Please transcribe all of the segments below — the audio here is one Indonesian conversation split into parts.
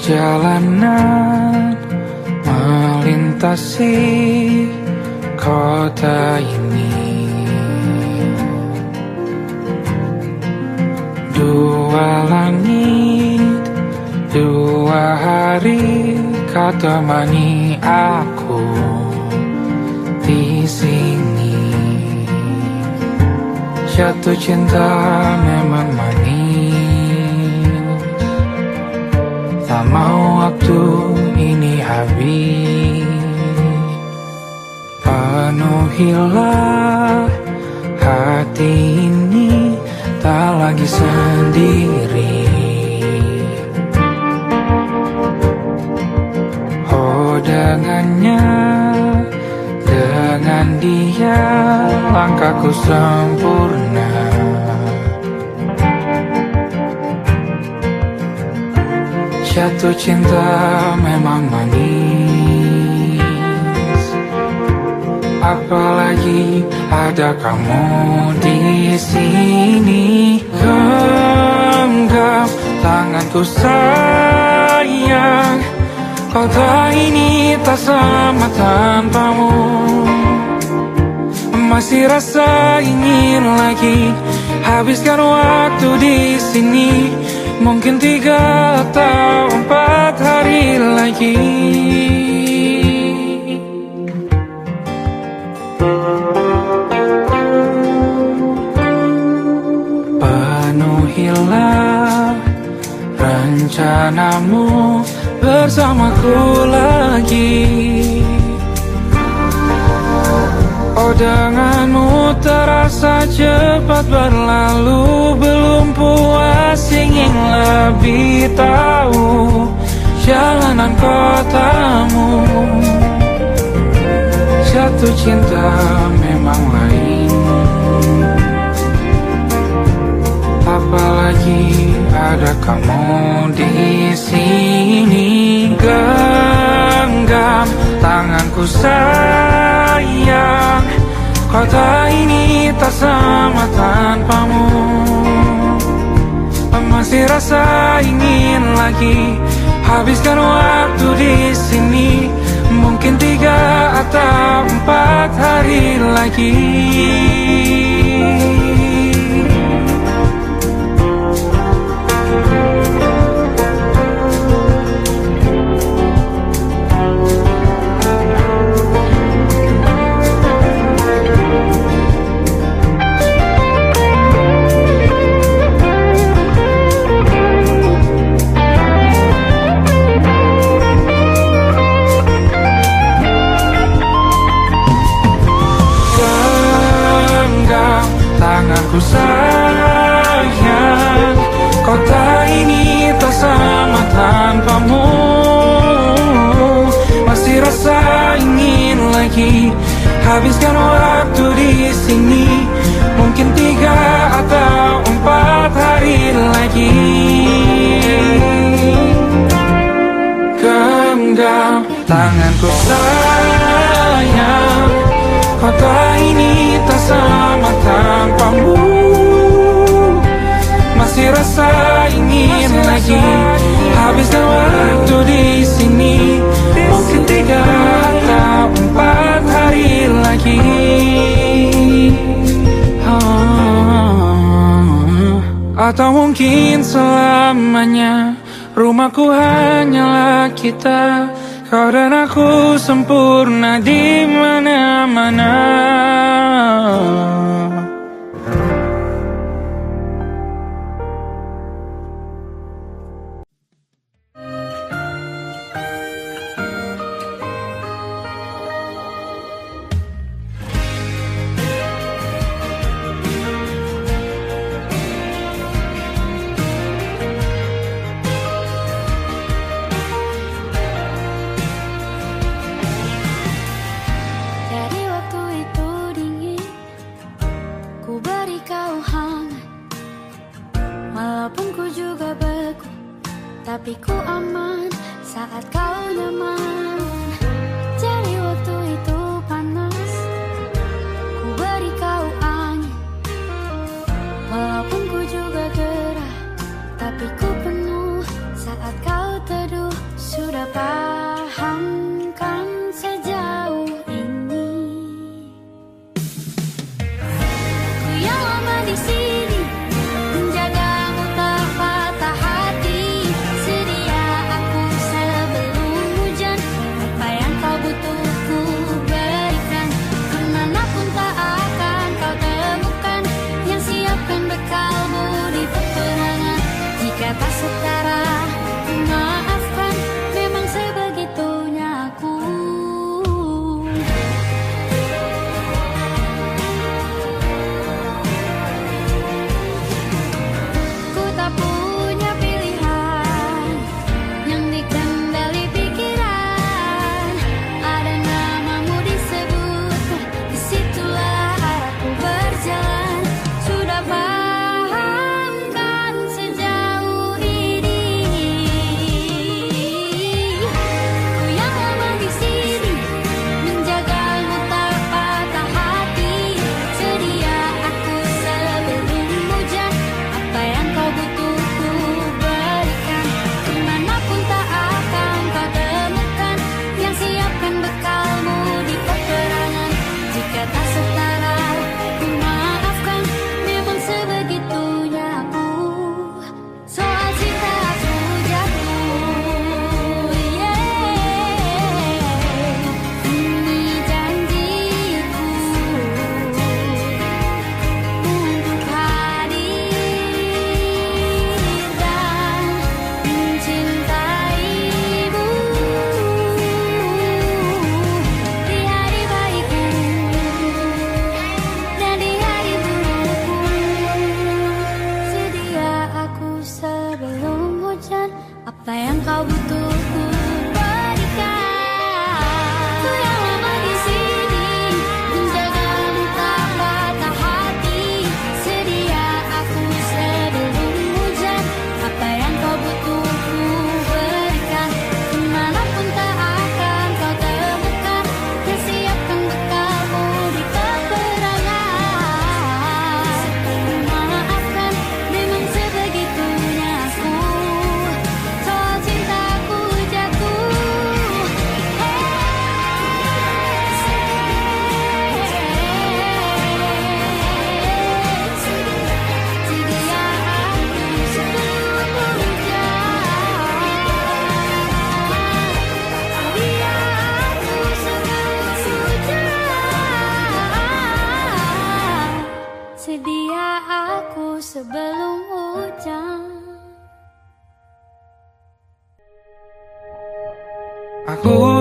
Perjalanan melintasi kota ini, dua langit, dua hari kau temani aku di sini. Jatuh cinta memang manis, tak mau waktu ini habis. Penuhilah hati ini, tak lagi sendiri. Oh dengannya, dengan dia langkahku sempurna. Jatuh cinta memang manis, apalagi ada kamu di sini. Genggam tanganku sayang, kota ini tak sama tanpamu. Masih rasa ingin lagi habiskan waktu di sini. Mungkin 3 atau 4 hari lagi. Penuhilah rencanamu bersamaku lagi. Oh denganmu terasa cepat berlalu, belum puas ingin lebih tahu jalanan kotamu. Jatuh cinta memang lain, apalagi ada kamu di sini. Genggam tanganku sayang, kota ini tak sama tanpamu. Masih rasa ingin lagi habiskan waktu di sini. Mungkin 3 atau 4 hari lagi. Tanganku sayang, kota ini tak sama tanpamu. Masih rasa ingin lagi habiskan waktu di sini. Mungkin 3 atau 4 hari lagi. Genggam tanganku sayang, kota ini tak sama tanpamu. Masih rasa ingin lagi habiskan waktu di sini. Mungkin 3 atau 4 hari lagi. Atau mungkin selamanya. Rumahku hanyalah kita, kau dan aku sempurna di mana-mana.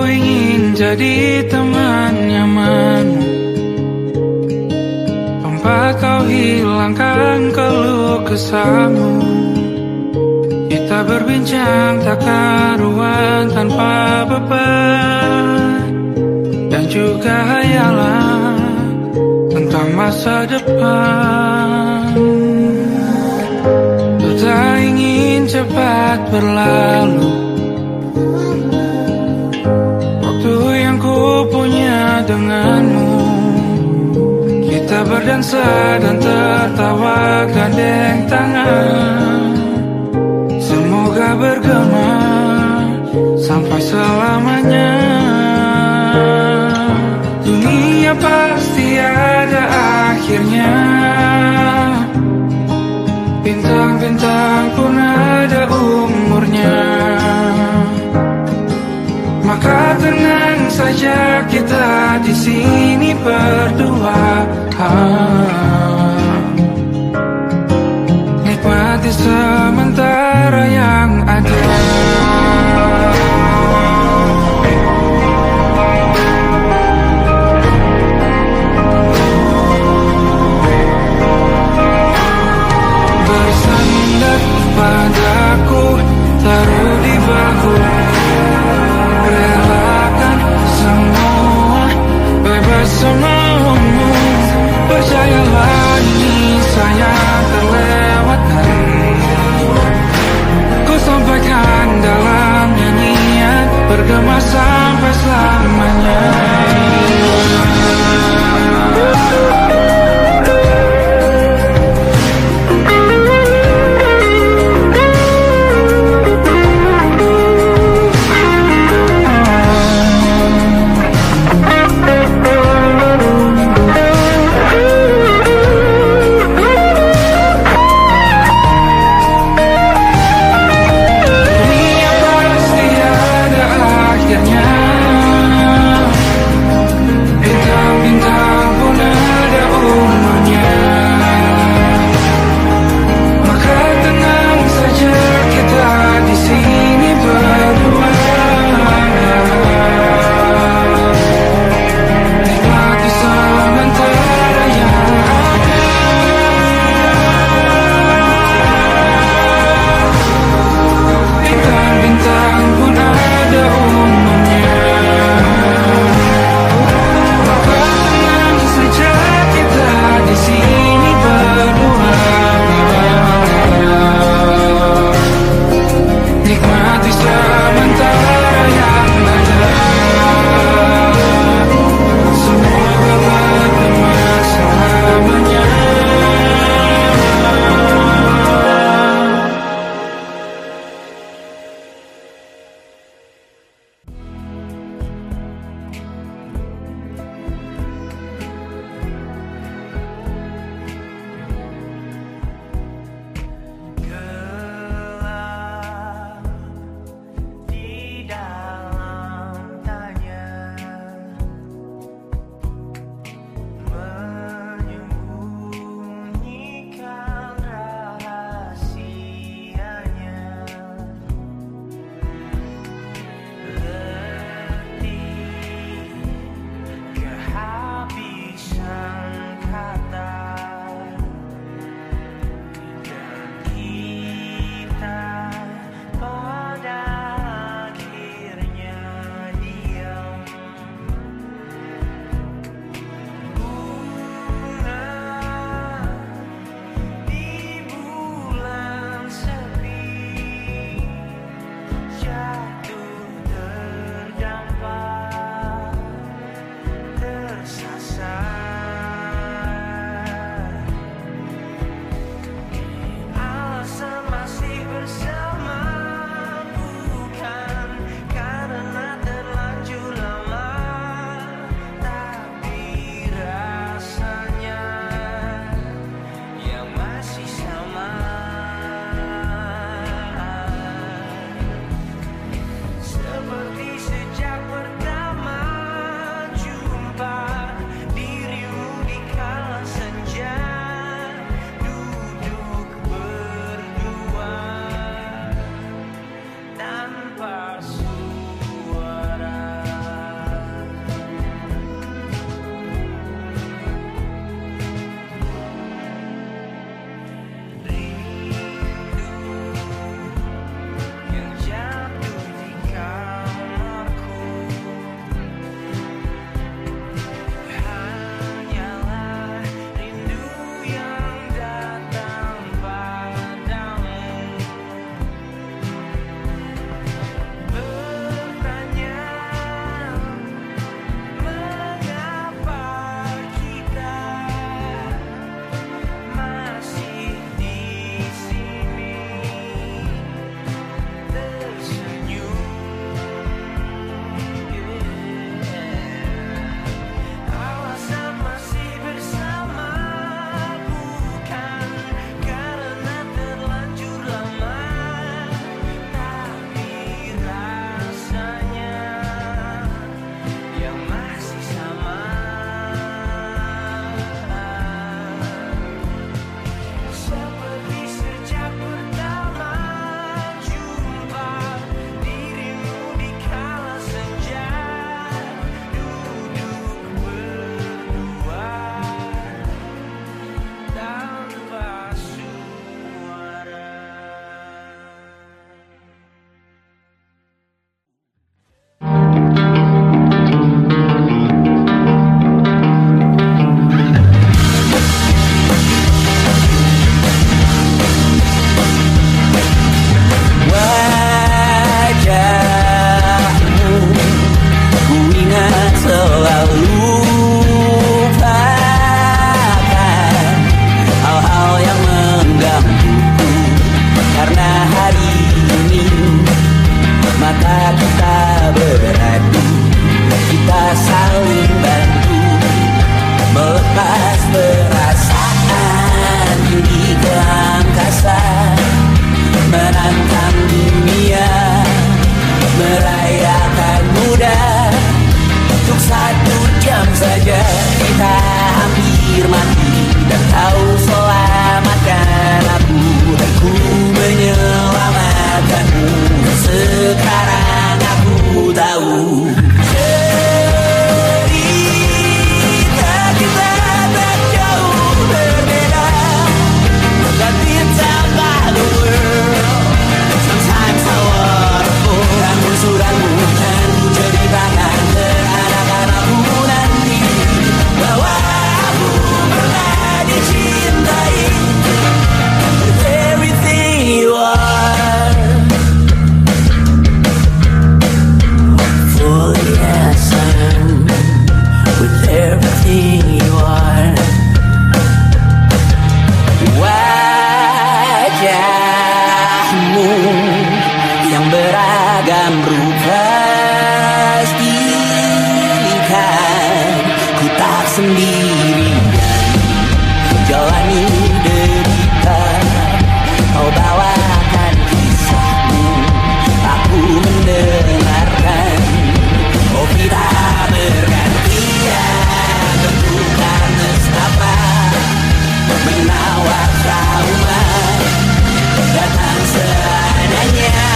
ingin jadi teman nyamanmu, tempat kau hilangkan keluh kesahmu. Kita berbincang tak karuan tanpa beban, dan juga hayalan tentang masa depan. Ku tak ingin cepat berlalu waktu yang ku punya denganmu. Kita berdansa dan tertawa gandeng tangan, semoga bergema sampai selamanya. Dunia pasti ada akhirnya, bintang-bintang pun ada umurnya. Maka tenang saja kita di sini berdua, nikmati sementara yang ada. Bersandar padaku, taruh di bahu, relakan semua, bebas semaumu. Percayalah ini sayang terlewatkan, ku sampai sendirian jalani derita. Kau bawakan kisahmu, aku mendengarkan. Oh tidak bergantian, bentukan nestapa menawar trauma datang seadanya.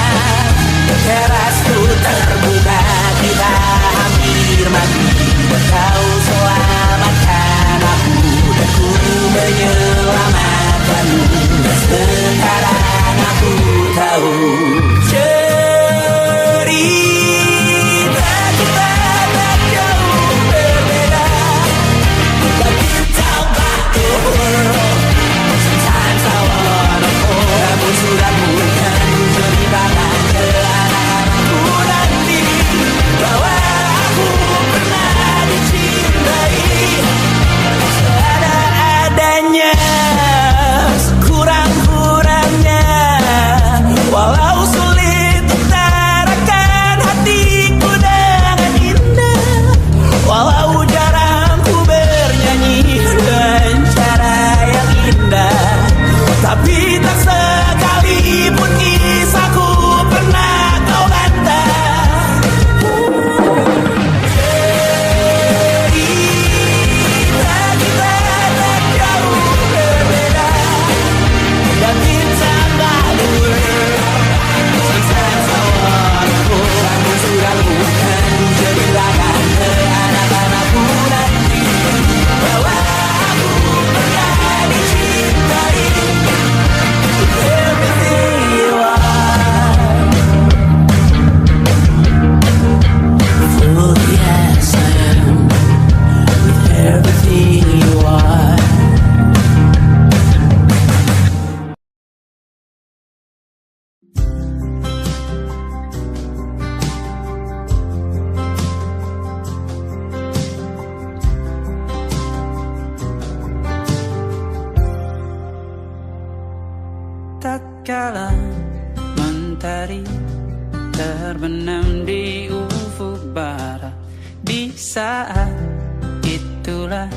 Terasku terbuka, kita hampir mati. Kau selamatkan aku dan ku menyelamatkanmu. Sekarang aku tahu cerita kita tak jauh berbeda. But you talk about the world. Sometimes I wanna call. Namun sudah bukan ceritakan ke anak-anakku nanti bahwa aku pernah dicintai seadanya, sekurang-kurangnya. Walau sulit utarakan hatiku dengan indah, walau jarang ku bernyanyi dengan cara yang indah, tapi tak sekalipun kisahku pernah kau bantah. Cerita kita tak jauh berbeda, but it's about the world. Sometimes I wanna go. Namun sudah bukan ceritakan ke anak-anakku nanti bahwa aku pernah dicintai. Everything you are, fully as I am, with everything you are. Tatkala mentari terbenam di ufuk barat, di saat itulah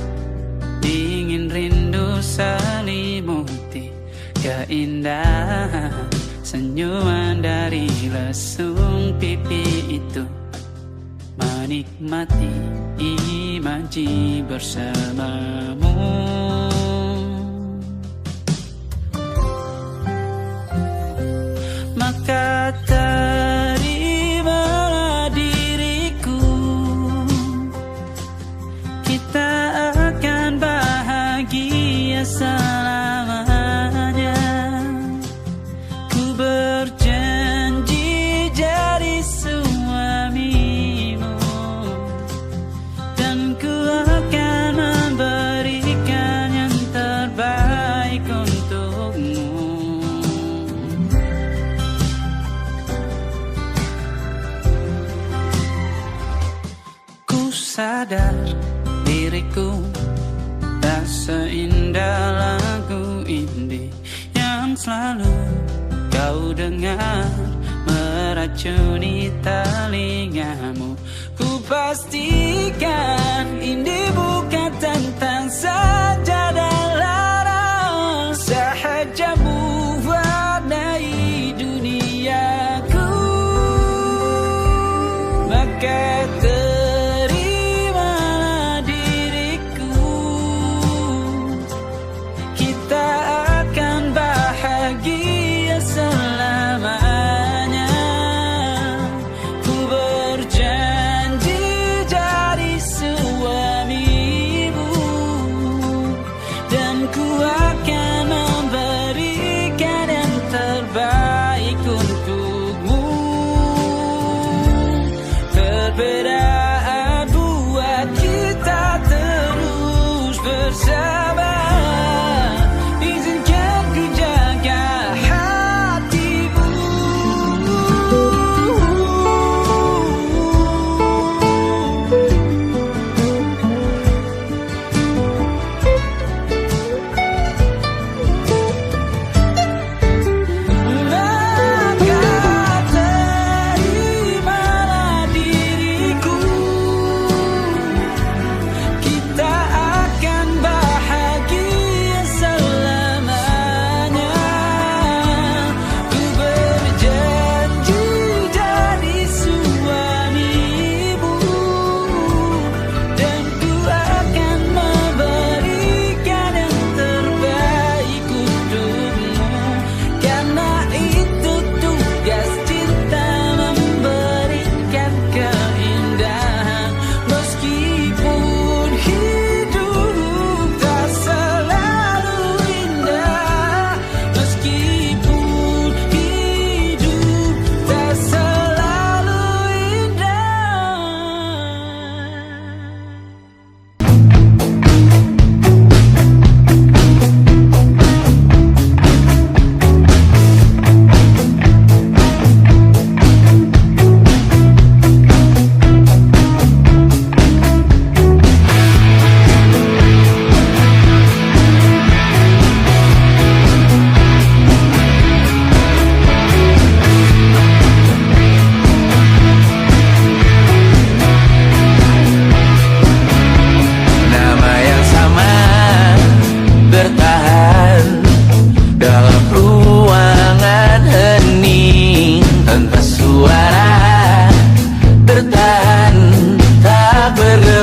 dingin rindu selimuti keindahan senyuman dari lesung pipi itu. Menikmati imaji bersamamu. Maka terimalah diriku, kita akan bahagia selamanya. Ku berjanji jadi suamimu, dan ku akan memberikan yang terbaik untukmu. Sadar diriku tak seindah lagu indie yang selalu kau dengar meracuni telingamu. Ku pastikan indie bukan tentang sajadah lara, sahajamu warnai duniaku. Maka suamimu.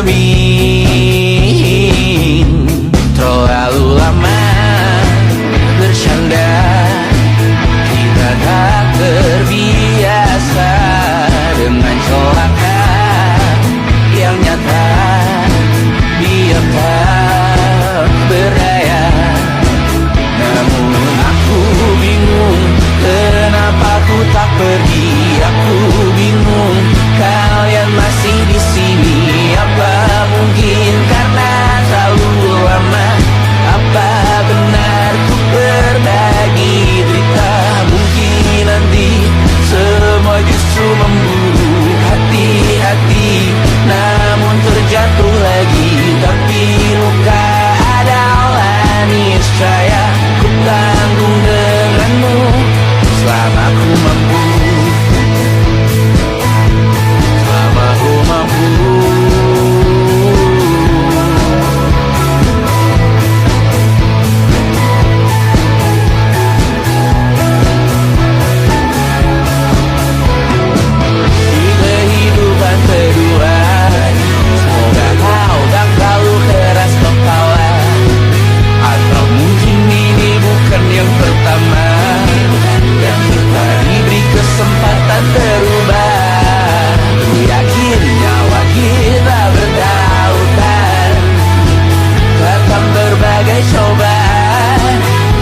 bergeming, terlalu lama bercanda. Kita tak terbiasa dengan celaka yang nyata. Biar tak berdaya, namun aku bingung kenapa ku tak pergi. Aku bingung kalian masih di sini. Apa mungkin karena terlalu lama? Apa benar ku berbagi derita? Mungkin nanti semua justru memburu hati-hati, namun terjatuh lagi. Tapi luka adalah niscaya ku tanggung denganmu selama ku mampu. Selama ku mampu. Di kehidupan kedua, semoga kau tak terlalu keras kepala. Atau mungkin ini bukan yang pertama yang kita diberi kesempatan berubah. Ku yakin nyawa kita bertautan akan berbagai cobaan.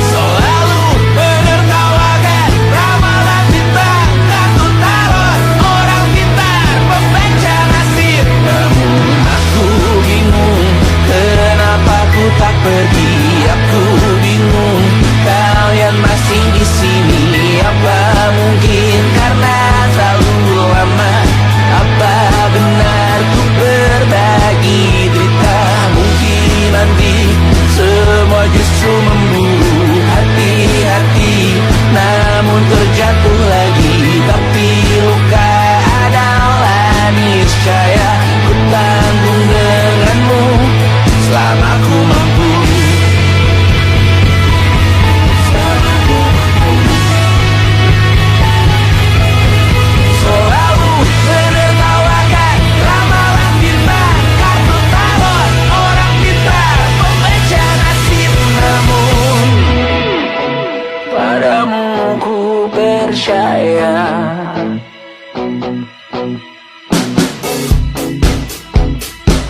Selalu menertawakan ramalan bintang, kartu tarot orang pintar pembaca nasib. Namun aku bingung kenapa ku tak pergi. Aku bingung kalian masih di sini. Apa mungkin karena terlalu lama? Apa benar ku berbagi derita? Mungkin nanti semua justru memburu hati-hati, namun terjatuh lagi. Tapi luka adalah niscaya ku tanggung denganmu selama ku mampu. Selalu menertawakan ramalan bintang, kartu tarot orang pintar pembaca nasib. Namun padamu ku percaya.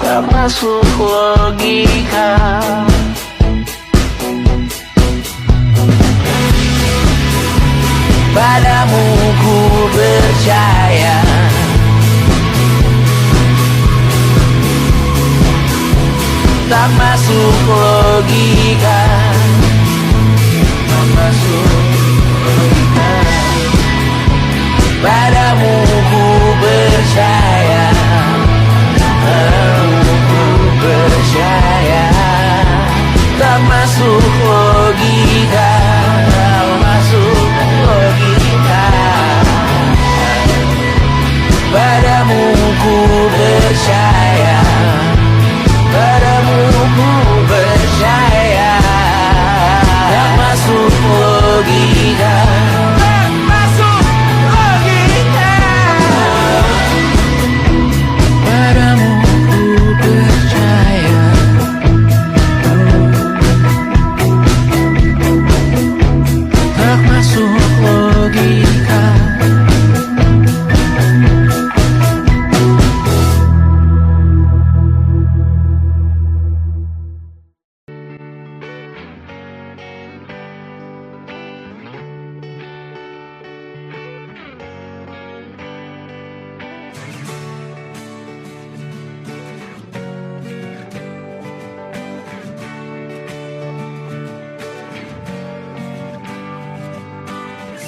Tak masuk logika. Padamu ku percaya. Tak masuk logika. Tak masuk logika. Padamu ku percaya. Padamu ku percaya. Tak masuk logika. Tak masuk logika. Padamu ku percaya. Padamu ku percaya. Tak masuk logika. Tak masuk logika. Padamu ku percaya. Tak masuk logika.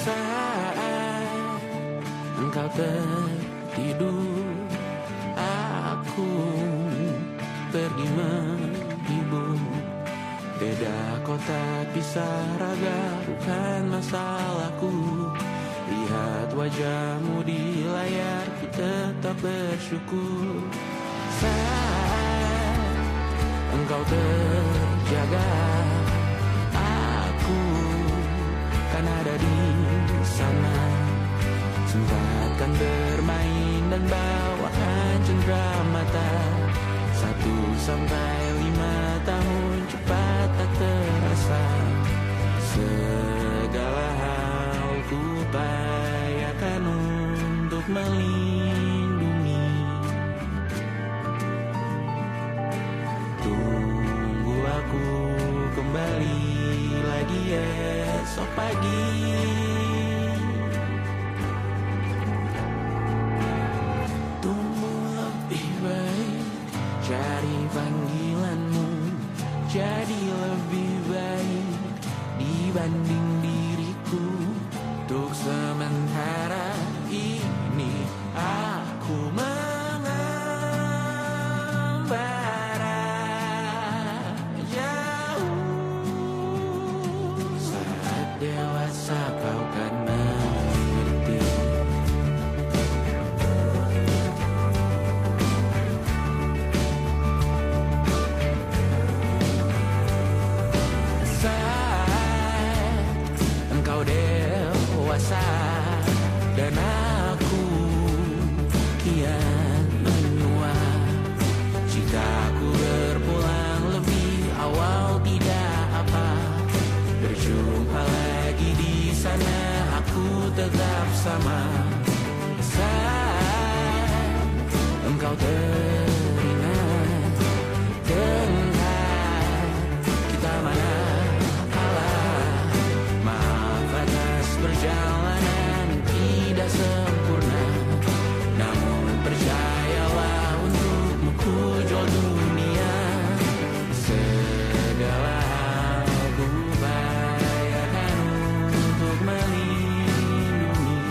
Saat engkau tertidur, aku pergi menghibur. Beda kota pisah raga bukan masalahku. Lihat wajahmu di layar, ku tetap bersyukur. Saat engkau terjaga, aku kan ada di sana. Sempatkan bermain dan bawakan cendera mata. sampai 5 tahun cepat tak terasa. Segala hal ku upayakan untuk melindungi. Tunggu aku kembali lagi esok pagi. Tumbuh lebih baik, cari panggilanmu, jadi lebih baik dibanding diriku. Untuk sementara ini aku mengembara jauh. Saat dewasa kau kan mengerti. Engkau dewasa dan aku kian menua. Jika aku berpulang lebih awal tidak apa. Berjumpa lagi di sana, aku tetap sama. Saat engkau teringat tentang kita mana perjalanan tidak sempurna, namun percayalah untukmu ku jual dunia. Segala hal ku upayakan untuk melindungi.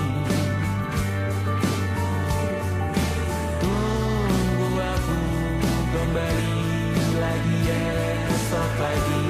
Tunggu aku kembali lagi esok pagi.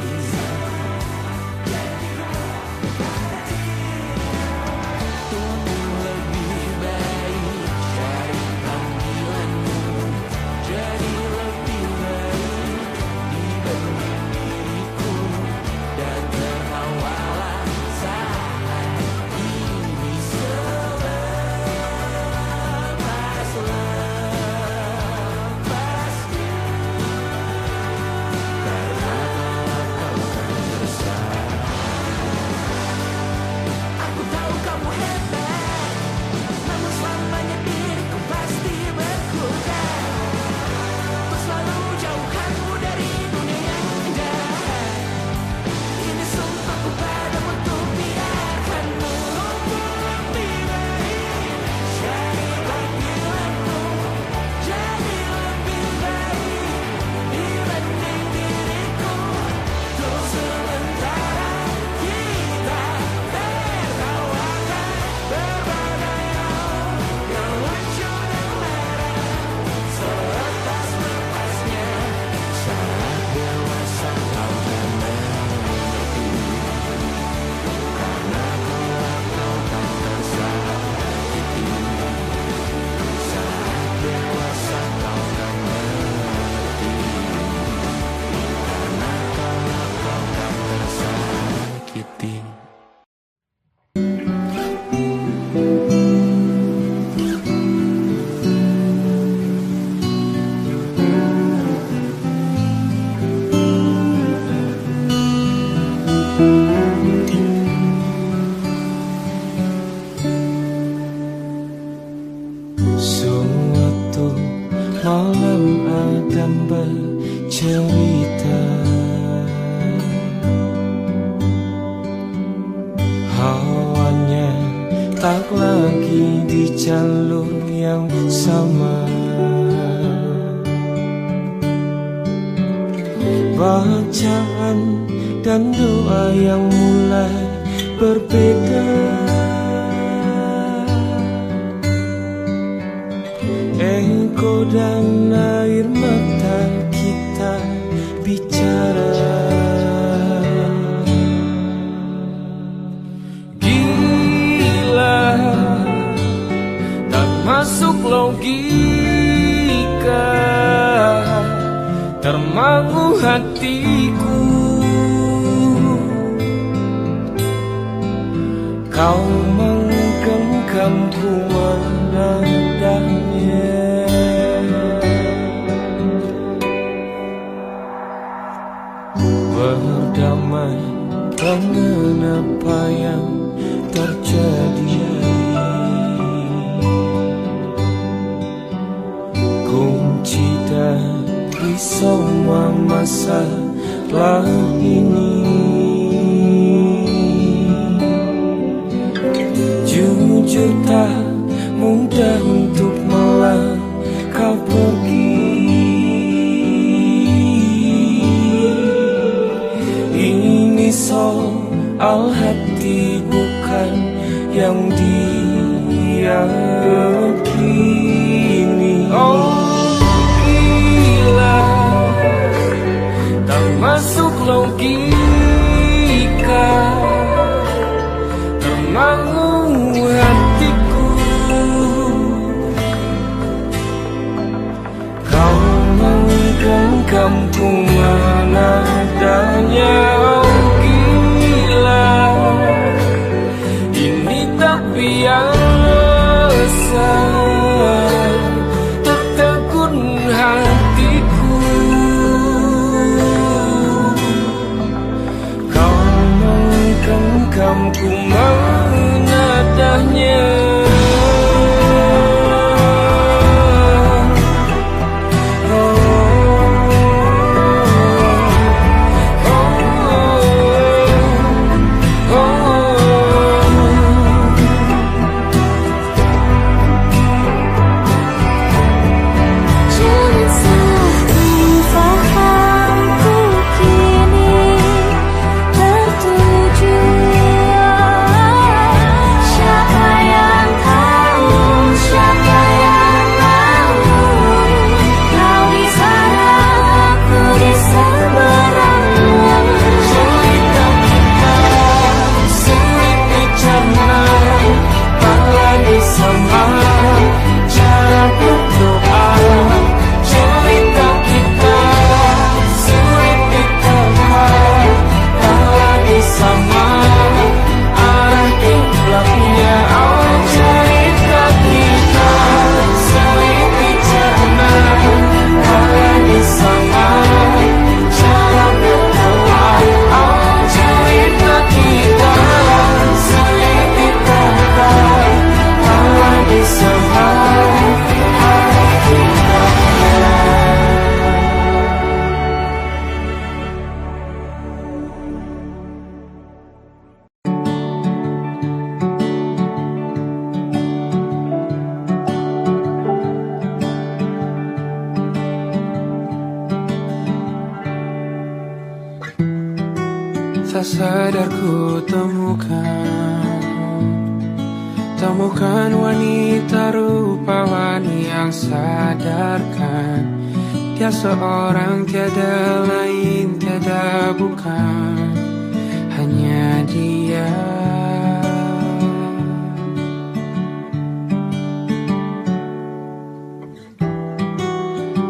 malam Adam bercerita, hawanya tak lagi di jalur yang sama. Bacaan dan doa yang mulai berbeda. Engkau dan air mata kita bicara. Gila, tak masuk logika, termangu hatiku. Kau menggenggamku menandanya. berdamai dengan apa yang terjadi. Kunci dari semua masalah ini, jujur tak mudah untuk melangkah pergi. Ini soal hati bukan yang diyakini. Oh gila, tak masuk logika, termangu hatiku. Kau menggenggamku menadanya. Oh gila, ini tak biasa, tertegun hatiku. Kau menggenggamku menadanya. Tak sadar ku temukan wanita rupawan yang sadarkan dia seorang, tiada lain, tiada bukan, hanya dia.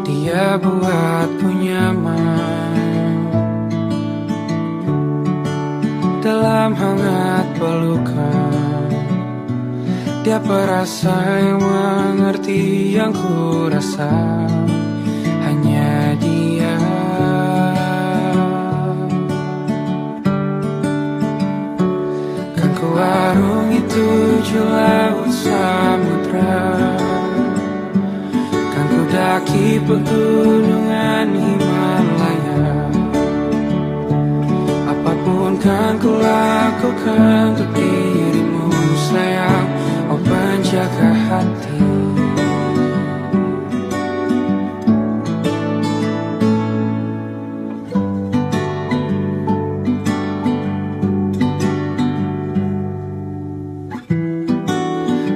Dia buatku nyaman dalam hangat pelukan. Dia perasa yang mengerti yang ku rasa, hanya dia. Kan ku warungi 7 laut samudra, kan ku daki pegunungan Himalaya. Apapun kan ku lakukan untuk dirimu sayang, oh penjaga hati.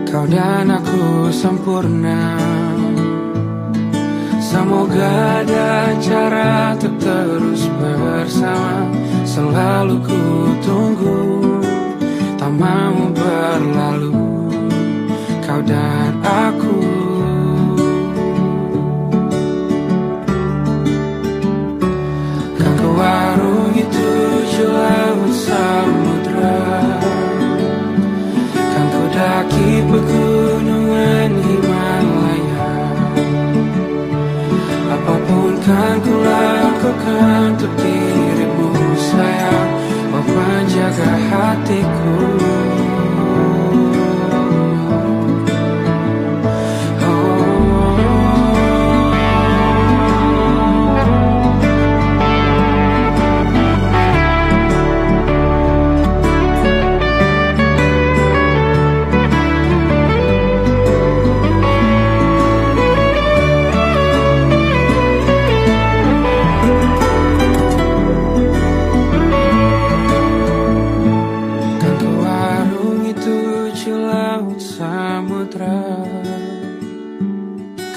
Kau dan aku sempurna, semoga ada cara untuk terus bersama. Selalu ku tunggu, tak mau berlalu, kau dan aku. Kan ku warungi 7 laut samudra, kan ku daki pegunungan Himalaya. Apapun kan ku lakukan untuk dirimu penjaga hatiku.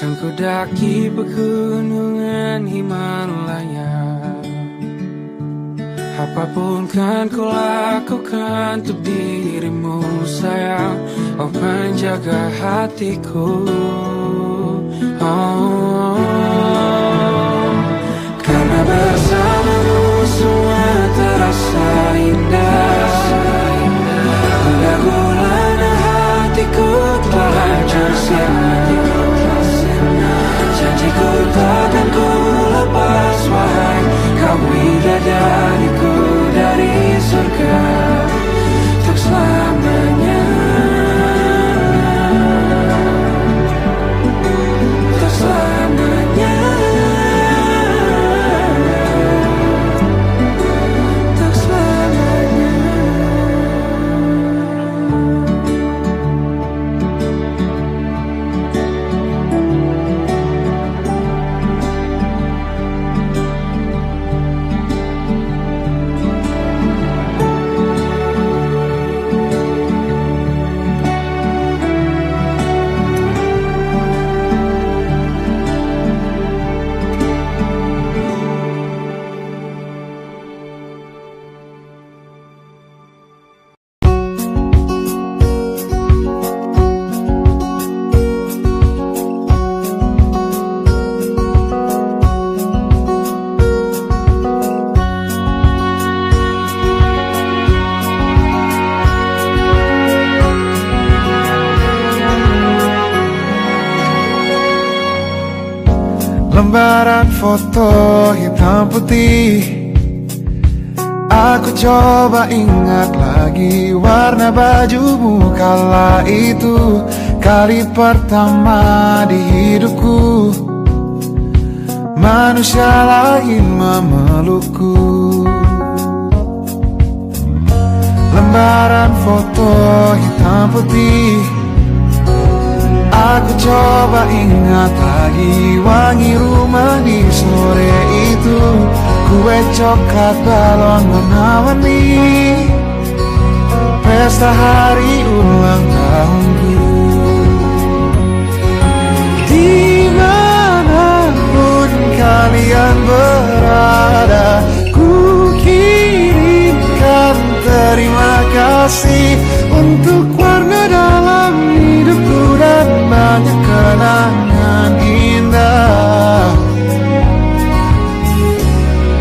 Kan ku daki pegunungan Himalaya. Apapun kan ku lakukan untuk dirimu sayang, oh penjaga hatiku. Oh, karena bersamamu semua terasa indah. Gula-gulana hatiku telah hancur sia-sia. Janjiku takkan ku lepas, wahai kau bidadariku dari surga untuk selamanya, untuk selamanya, untuk selamanya. Lembaran foto hitam putih, aku coba ingat lagi warna bajumu kala itu. Kali pertama di hidupku manusia lain memelukku. Lembaran foto hitam putih, aku coba ingat lagi wangi rumah di sore itu. Kue coklat balon warna-warni, pesta hari ulang tahunku. Dimanapun kalian berada, ku kirimkan terima kasih untuk warna dalam hidupku dan banyak kenangan indah.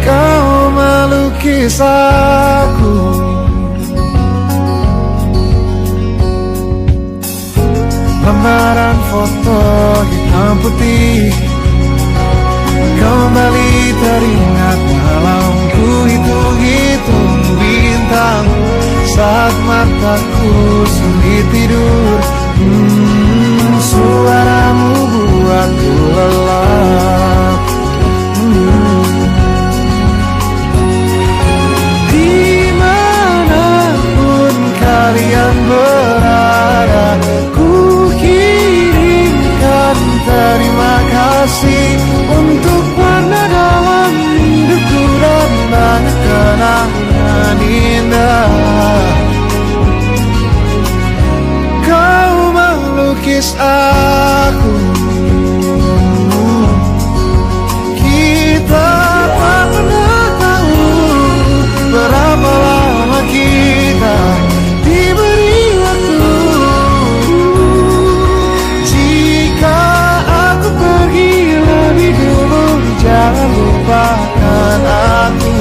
Kau melukis aku, lembaran foto hitam putih kembali teringat dalam ku hitung-hitung bintang saat mataku sulit tidur. Suaramu buatku lelap. Dimanapun kalian berada, ku kirimkan terima kasih untuk warna dalam hidupku dan banyak kenangan indah. Kau melukis aku, kita tak pernah tahu berapa lama kita diberi waktu. Jika aku pergi lebih dulu, jangan lupakan aku.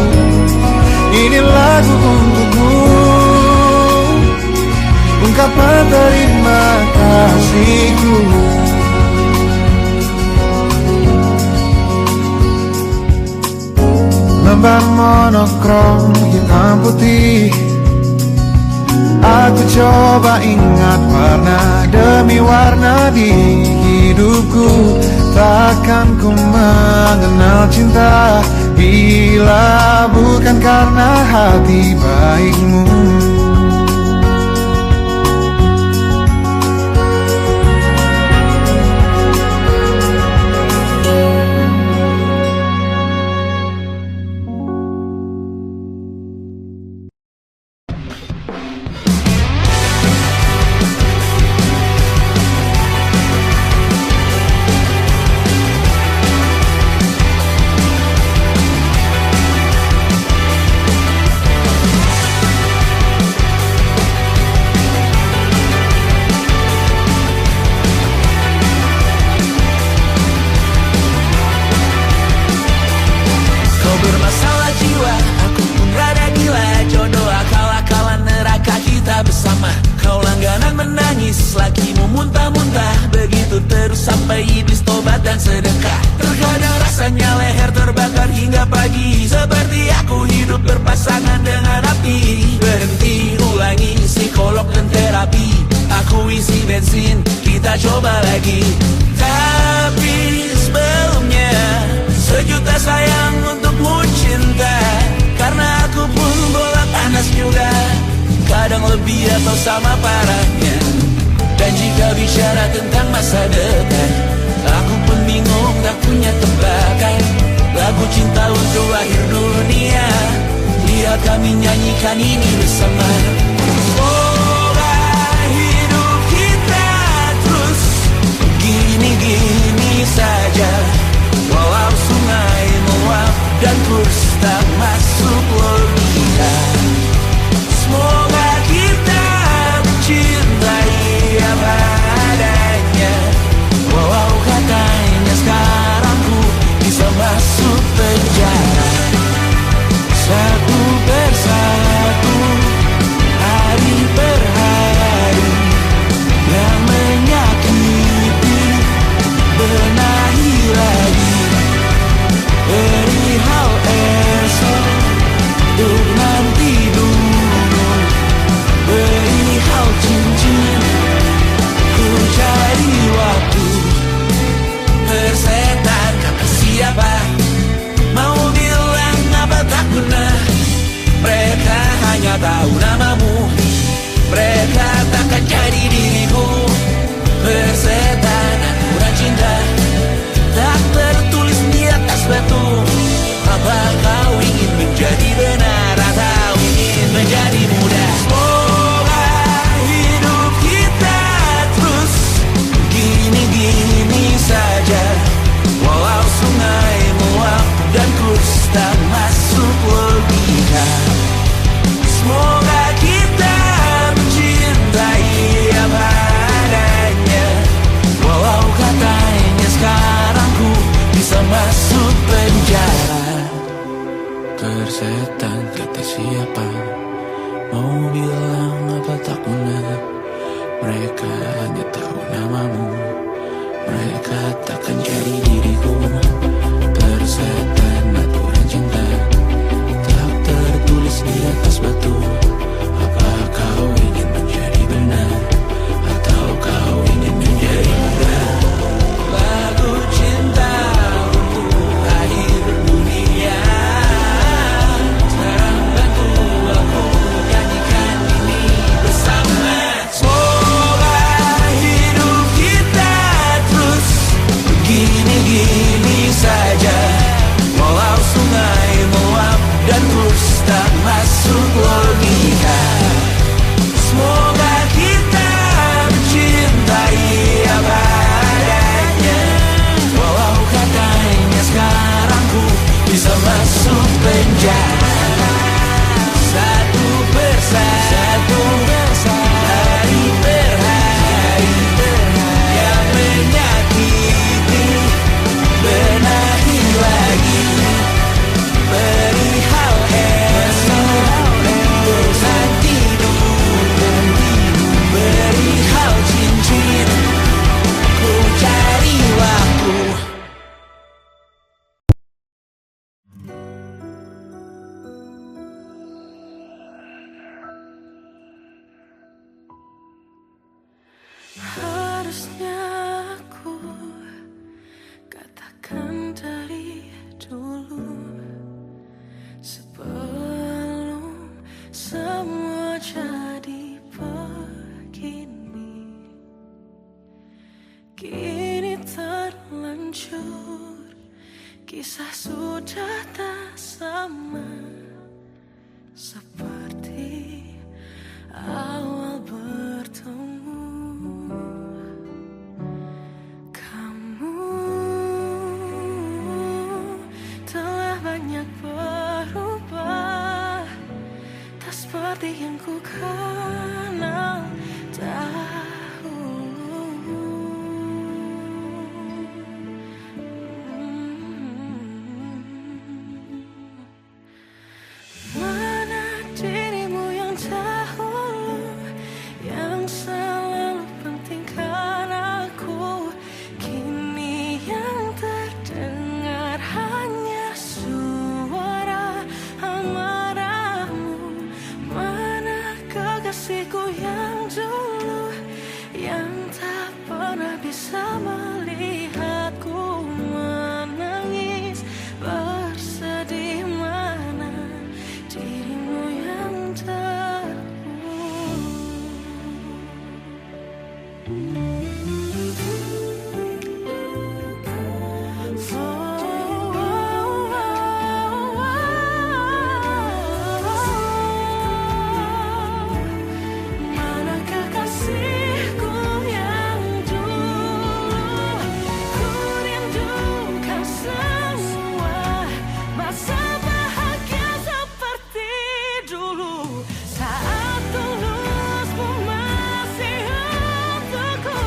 Ini lagu untukmu, ungkapan terima kasihku. ban monokrom hitam putih. Aku coba ingat warna demi warna di hidupku. Takkan ku mengenal cinta bila bukan karena hati baikmu. sudah tak sama seperti awal bertemu. Kamu telah banyak berubah, tak seperti yang ku kenal dahulu. Mana dirimu yang dahulu, yang selalu pentingkan aku, kini yang terdengar hanya suara amarahmu. Mana kekasihku yang dulu, yang tak pernah bisa melihatku menangis bersedih. Mana dirimu yang mana kekasihku yang dulu, ku rindukan semua masa bahagia seperti dulu, saat tulusmu masih untukku.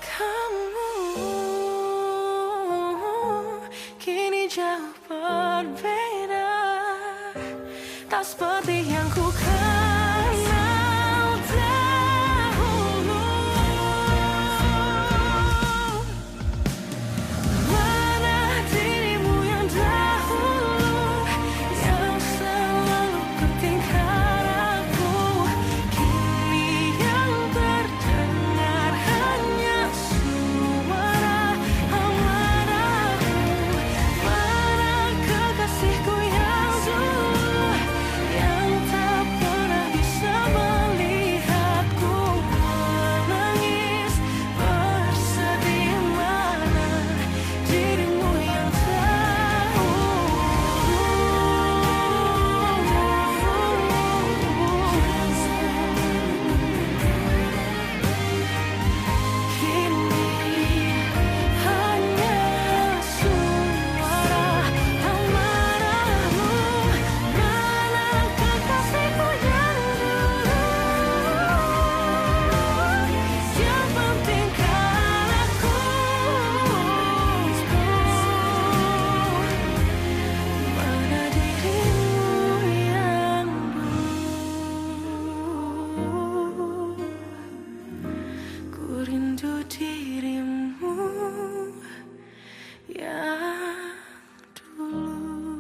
Kamu kini jauh berbeda, tak seperti yang ku kenal dahulu. Mana dirimu yang dahulu, yang selalu pentingkan aku, kini yang terdengar hanya suara amarahmu. Mana kekasihku yang dulu, yang tak pernah bisa melihatku menangis bersedih. Mana dirimu yang kini hanya suara amarahmu. Mana kekasihku yang dulu, yang pentingkan aku, mana dirimu yang dulu, ku rindu dirimu yang dulu.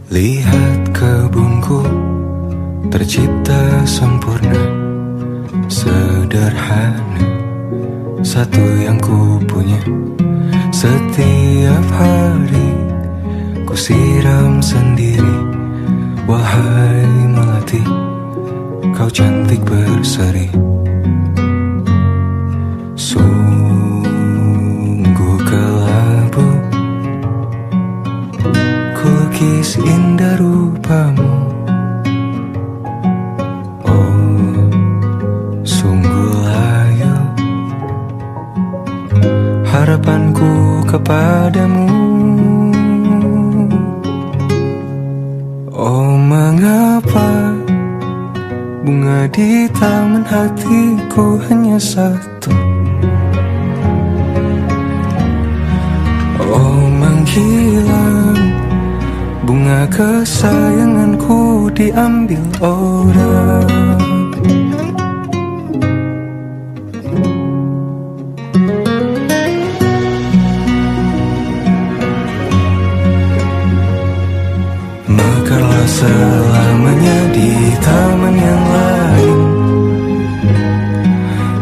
Lihat kebunku tercipta sempurna, sederhana, satu yang ku punya. Setiap hari ku siram sendiri. Wahai melati, kau cantik berseri. Sungguh kelabu kulukis indah rupamu. Oh, sungguh layu harapanku kepadamu. Oh, mengapa bunga di taman hatiku hanya satu? Oh, menghilang bunga kesayanganku diambil orang. selamanya di taman yang lain.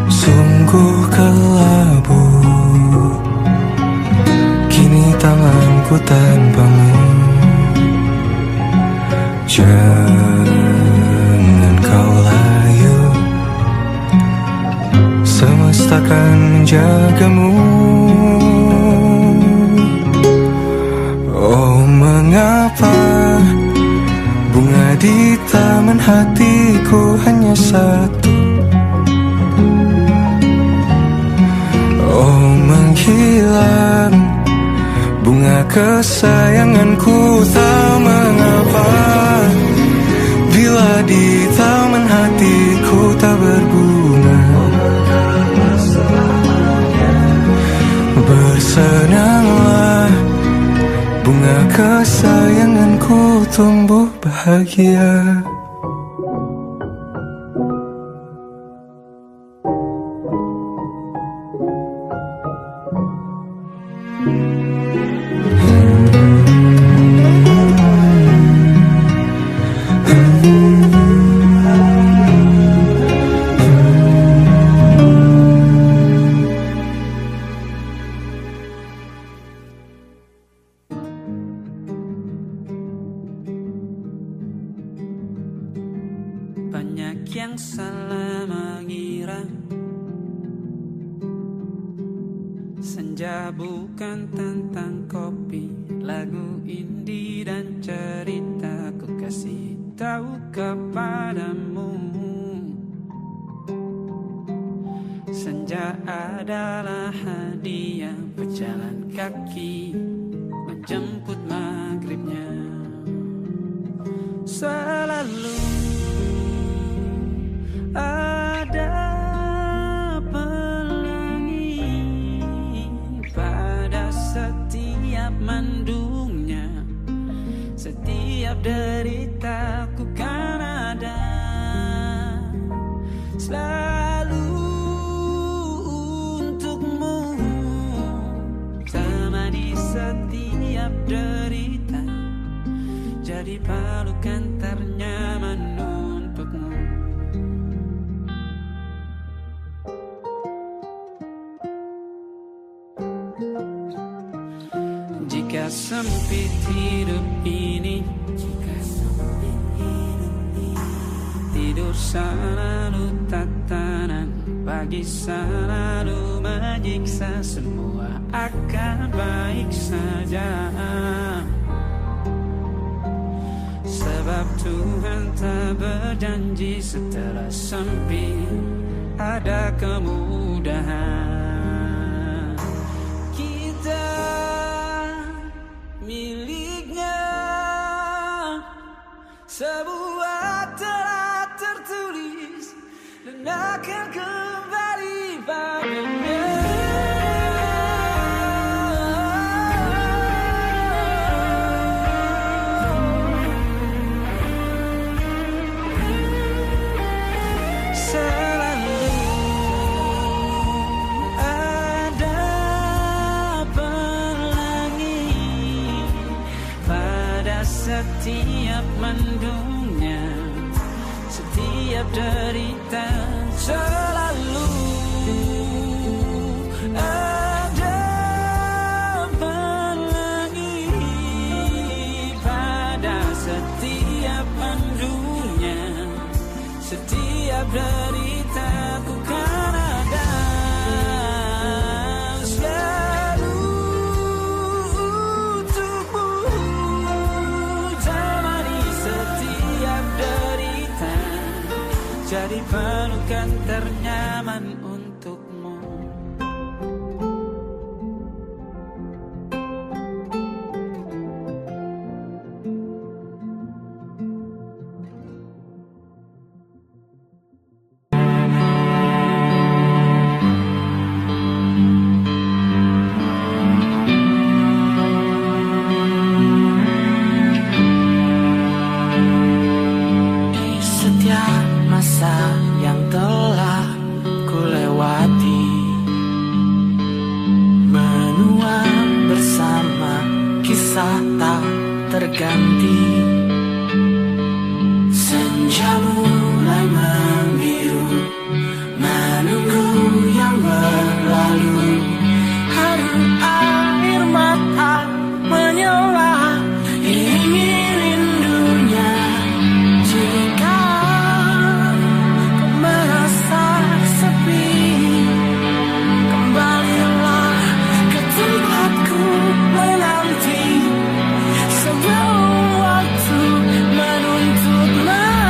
Sungguh kelabu kini tanganku tanpamu. Jangan kau layu, semesta akan menjagamu. Oh, mengapa bunga di taman hatiku hanya satu? Oh, menghilang bunga kesayanganku, tak mengapa bila di taman hatiku tak berbunga. Bersenanglah bunga kesayanganku tumbuh bahagia. Banyak yang salah mengira senja bukan tentang kopi, lagu indie dan cerita. Ku kasih tahu kepadamu, senja adalah hadiah berjalan kaki menjemput maghribnya. Selalu ada pelangi pada setiap mendungnya, setiap deritaku kan ada selalu untukmu, temani setiap derita, jadi pelukan ternyaman untukmu. Jika sempit hidup ini, tidur selalu tatanan, pagi selalu menyiksa, semua akan baik saja. Sebab Tuhan tak berjanji setelah sempit ada kemudahan. Kita miliknya sebuah telah tertulis dan akan kembali padanya. Setiap mendungnya, setiap derita, selalu ada pelangi pada setiap mendungnya, setiap derita ku kan ada jadi pelukan ternyaman untukmu. Masa yang telah ku lewati, menua bersama kisah tak terganti. Senja mulai membiru, menunggu yang berlalu. Harum air mata menyala, ingin rindunya. Jika kau merasa sepi, kembalilah ke tempatku menanti. Sebelum waktu menuntut mati.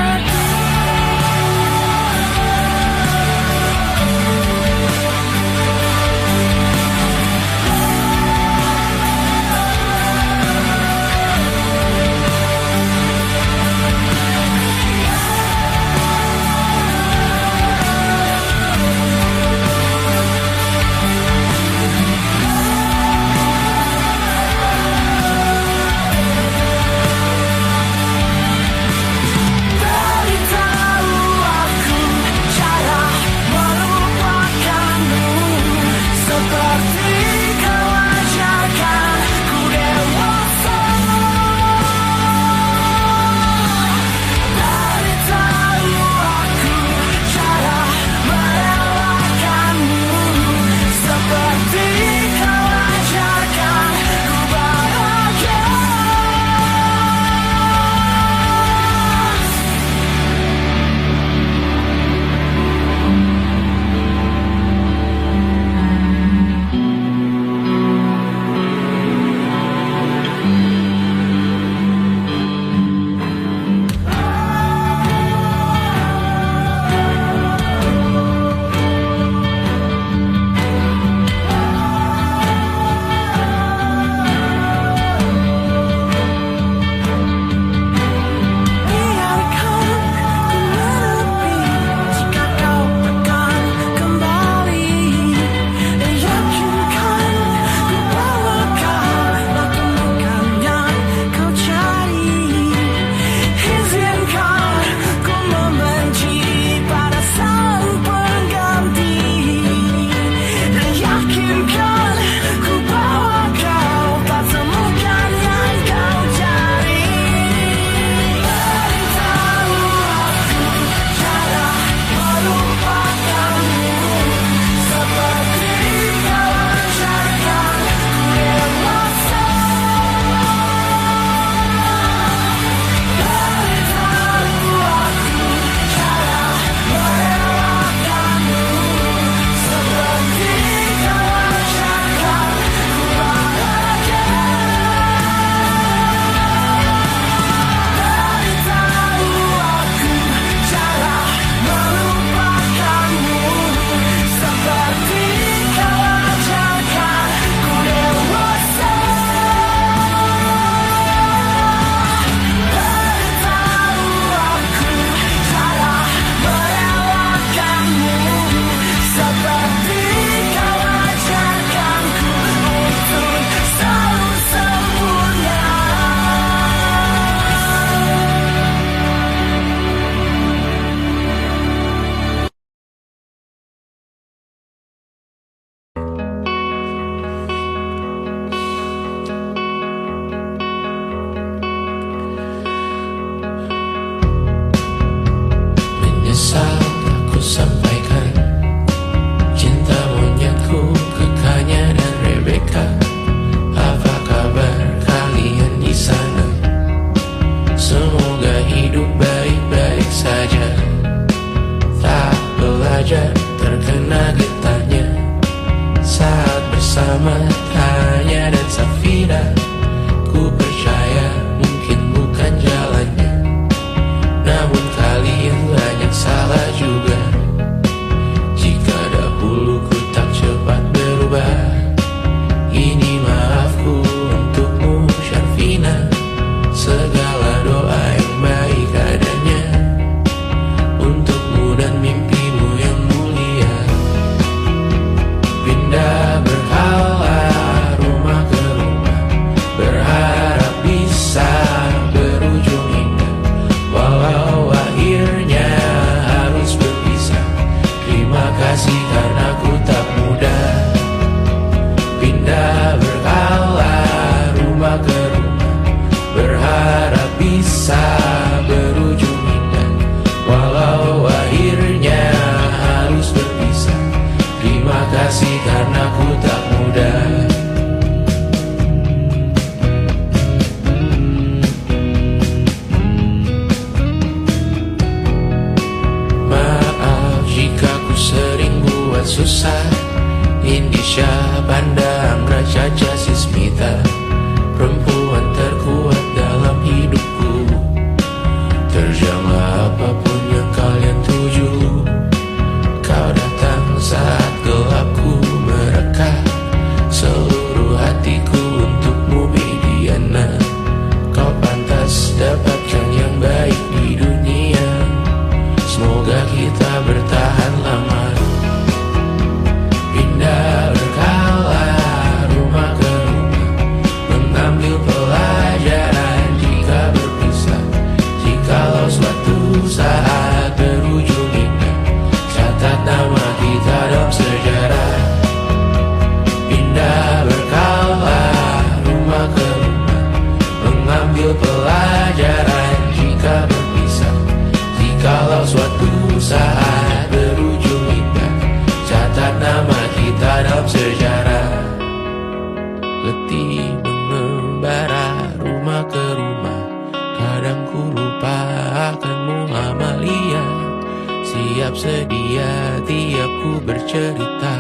sedia tiap ku bercerita.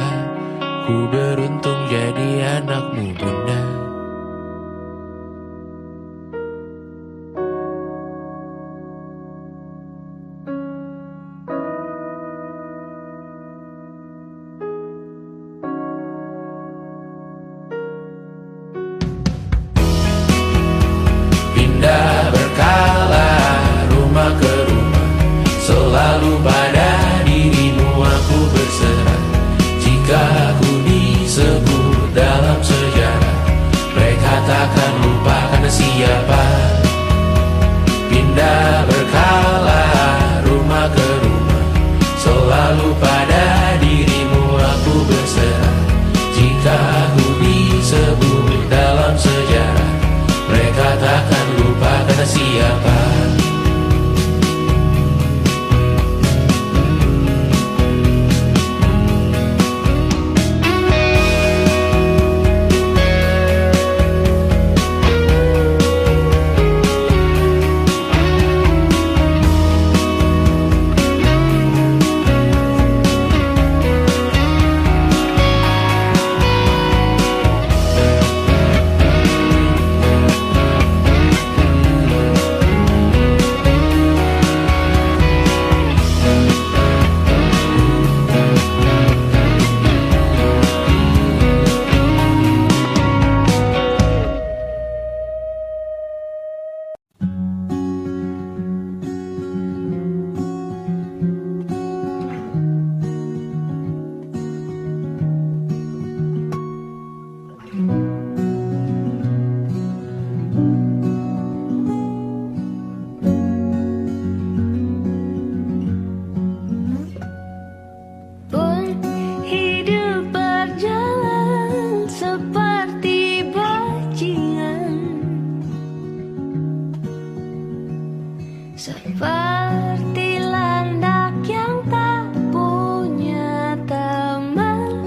Ku beruntung jadi anakmu bunda. Pindah berkala rumah ke rumah, selalu pada dirimu aku berserah. Jika aku disebut dalam sejarah, mereka takkan lupa karena siapa. Pindah berkala rumah ke rumah, selalu pada dirimu aku berserah. Jika aku disebut dalam sejarah, mereka takkan lupa karena siapa. Seperti landak yang tak punya teman.